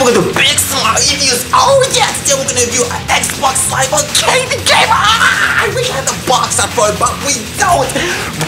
we're gonna do big smart reviews. Oh yes, then we're gonna review an Xbox Live Arcade game. I wish I had the box up for it, but we don't.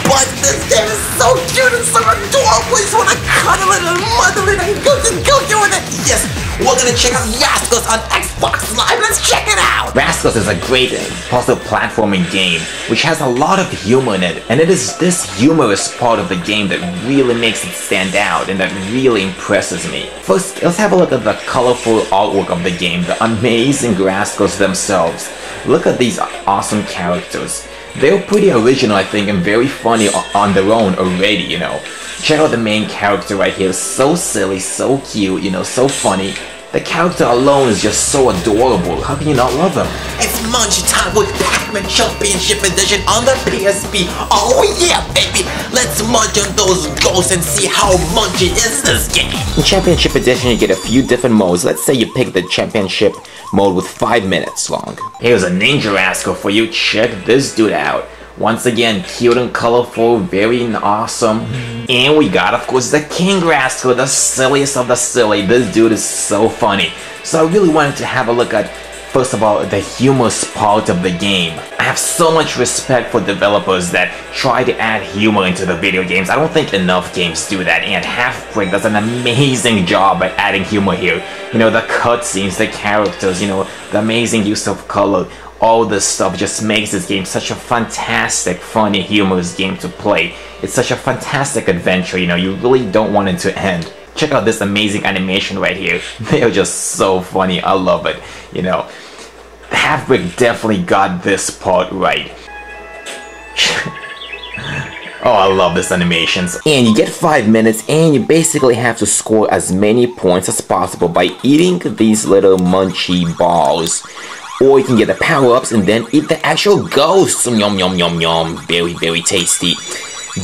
But this game is so cute and so adorable. You just wanna cuddle it and muddle it and go with it. Yes, we're gonna check out Raskulls on Xbox Live. Let's check it out. Raskulls is a great puzzle platforming game which has a lot of humor in it, and it is this humorous part of the game that really makes it stand out and that really impresses me. First, let's have a look at the colorful artwork of the game, the amazing Raskulls themselves. Look at these awesome characters. They're pretty original, I think, and very funny on their own already, you know. Check out the main character right here. So silly, so cute, you know, so funny. The character alone is just so adorable. How can you not love him? It's Munchie time with Pac-Man Championship Edition on the PSP. Oh yeah, baby! Let's munch on those ghosts and see how munchy is this game. In Championship Edition, you get a few different modes. Let's say you pick the Championship mode with 5 minutes long. Here's a Ninja Rascal for you. Check this dude out. Once again, cute and colorful, very awesome. And we got, of course, the King Rascal, the silliest of the silly. This dude is so funny. So I really wanted to have a look at, first of all, the humorous part of the game. I have so much respect for developers that try to add humor into the video games. I don't think enough games do that, and Halfbrick does an amazing job at adding humor here. You know, the cutscenes, the characters, you know, the amazing use of color. All this stuff just makes this game such a fantastic, funny, humorous game to play. It's such a fantastic adventure, you know, you really don't want it to end. Check out this amazing animation right here. They are just so funny, I love it, you know. Halfbrick definitely got this part right. Oh, I love this animations. And you get 5 minutes and you basically have to score as many points as possible by eating these little munchy balls. Or you can get the power-ups and then eat the actual ghosts. Yum, yum, yum, yum. Very, very tasty.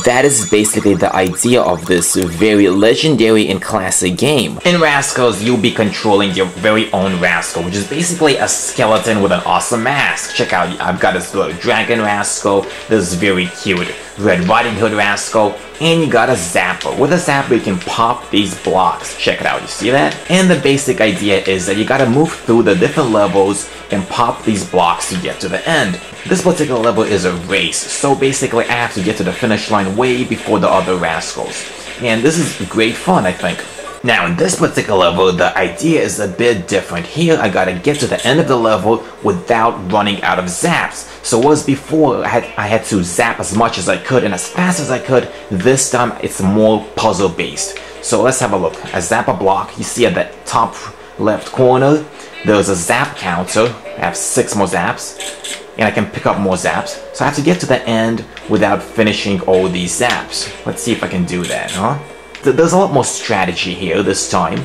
That is basically the idea of this very legendary and classic game. In Raskulls, you'll be controlling your very own Raskull, which is basically a skeleton with an awesome mask. Check out, I've got this little dragon Raskull, this very cute Red Riding Hood Raskull, and you got a zapper. With a zapper, you can pop these blocks. Check it out, you see that? And the basic idea is that you gotta move through the different levels and pop these blocks to get to the end. This particular level is a race, so basically I have to get to the finish line way before the other Raskulls. And this is great fun, I think. Now in this particular level, the idea is a bit different. Here I gotta get to the end of the level without running out of zaps. So whereas before I had to zap as much as I could and as fast as I could, this time it's more puzzle based. So let's have a look. I zap a block, you see at the top left corner, there's a zap counter. I have 6 more zaps. And I can pick up more zaps. So I have to get to the end without finishing all these zaps. Let's see if I can do that, huh? There's a lot more strategy here this time.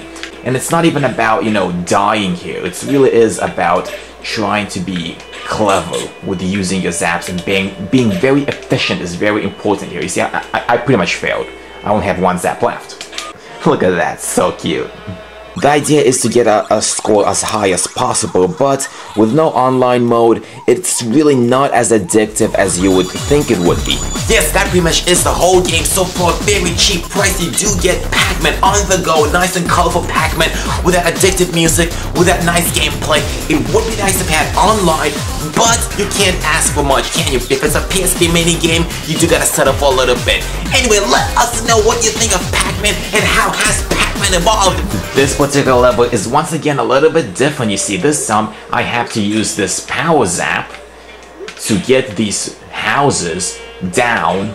And it's not even about, you know, dying here. It really is about trying to be clever with using your zaps, and being very efficient is very important here. You see, I pretty much failed. I only have 1 zap left. Look at that, so cute. The idea is to get a score as high as possible, but with no online mode, it's really not as addictive as you would think it would be. Yes, that pretty much is the whole game. So for a very cheap price, you do get Pac-Man on the go, nice and colorful Pac-Man with that addictive music, with that nice gameplay. It would be nice if it had online, but you can't ask for much, can you? If it's a PSP mini game, you do gotta set up for a little bit. Anyway, let us know what you think of Pac-Man and how has Pac-Man evolved. This particular level is once again a little bit different. You see, this time I have to use this power zap to get these houses down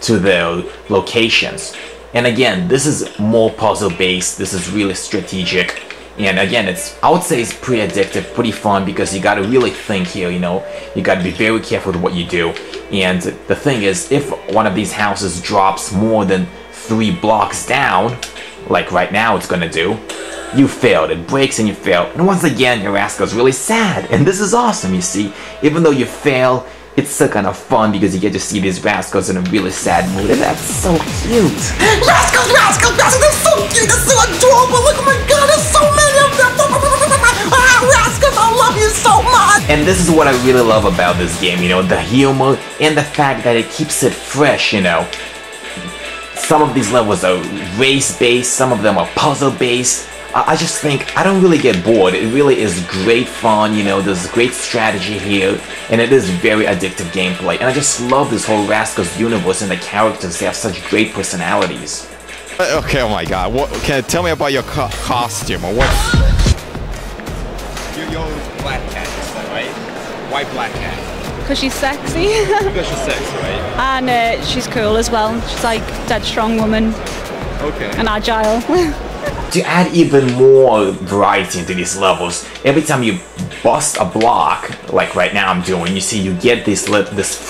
to their locations. And again, this is more puzzle based, this is really strategic. And again, I would say it's pretty addictive, pretty fun, because you gotta really think here, you know. You gotta be very careful with what you do. And the thing is, if one of these houses drops more than 3 blocks down, like right now it's gonna do, you failed. It breaks and you fail. And once again, your Raskull's really sad. And this is awesome, you see. Even though you fail, it's still kind of fun because you get to see these Raskulls in a really sad mood. And that's so cute. Raskulls, they're so cute, they're so adorable. Look, oh my god, there's so many of them. Raskulls, I love you so much. And this is what I really love about this game, you know, the humor and the fact that it keeps it fresh, you know. Some of these levels are race-based, some of them are puzzle-based. I just think I don't really get bored. It really is great fun, you know, there's great strategy here, and it is very addictive gameplay. And I just love this whole Raskulls universe and the characters. They have such great personalities. Okay, oh my god, what, tell me about your costume, or what? You're black cat, right? White black cat. Because she's sexy. Because she's sexy, right? And she's cool as well. She's like dead strong woman. Okay. And agile. To add even more variety into these levels, every time you bust a block, like right now I'm doing, you see you get this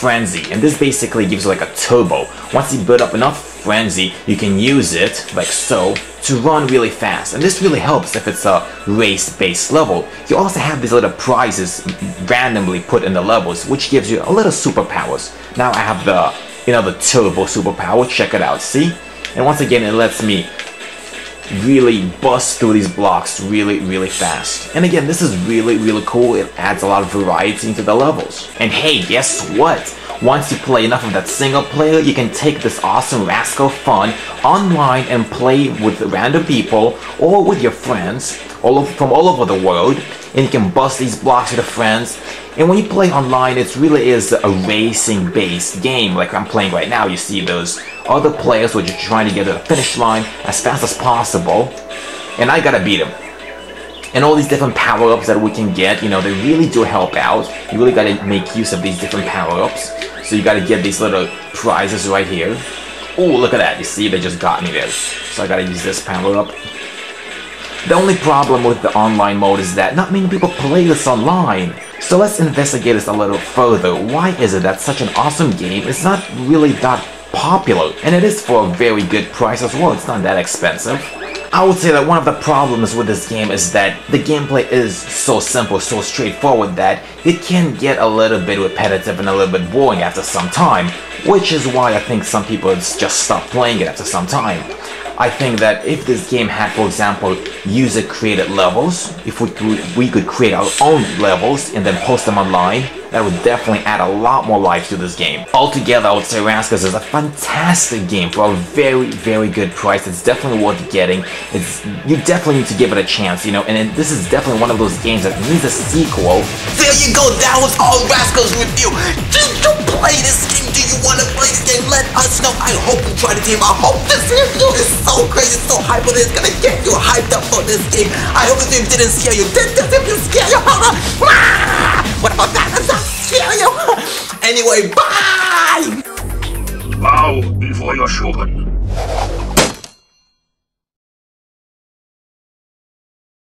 frenzy, and this basically gives you like a turbo. Once you build up enough frenzy, you can use it, like so, to run really fast. And this really helps if it's a race-based level. You also have these little prizes randomly put in the levels, which gives you a little superpowers. Now I have the, you know, the turbo superpower, check it out, see? And once again, it lets me really bust through these blocks really fast. And again, this is really cool. It adds a lot of variety into the levels. And hey, guess what? Once you play enough of that single player, you can take this awesome Rascal fun online and play with random people or with your friends from all over the world, and you can bust these blocks with your friends. And when you play online, it really is a racing-based game like I'm playing right now. You see those other players which are trying to get to the finish line as fast as possible, and I gotta beat them. And all these different power-ups that we can get, you know, they really do help out. You really gotta make use of these different power-ups. So you gotta get these little prizes right here. Oh, look at that. You see, they just got me there. So I gotta use this power-up. The only problem with the online mode is that not many people play this online. So let's investigate this a little further. Why is it that such an awesome game is not really that popular? And it is for a very good price as well. It's not that expensive. I would say that one of the problems with this game is that the gameplay is so simple, so straightforward that it can get a little bit repetitive and a little bit boring after some time, which is why I think some people just stop playing it after some time. I think that if this game had, for example, user-created levels, if we could create our own levels and then post them online, that would definitely add a lot more life to this game. Altogether, I would say Raskulls is a fantastic game for a very good price. It's definitely worth getting. You definitely need to give it a chance, you know, and this is definitely one of those games that needs a sequel. There you go, that was all Raskulls review. Did you play this game? Do you want to play this game? Let us know. I hope you try the game. I hope this review is so crazy, so hyper that it's gonna get you hyped up for this game. I hope this game didn't scare you. Did this game scare you? What about that? Does that scare you? Anyway, bye! Bow before your shogun.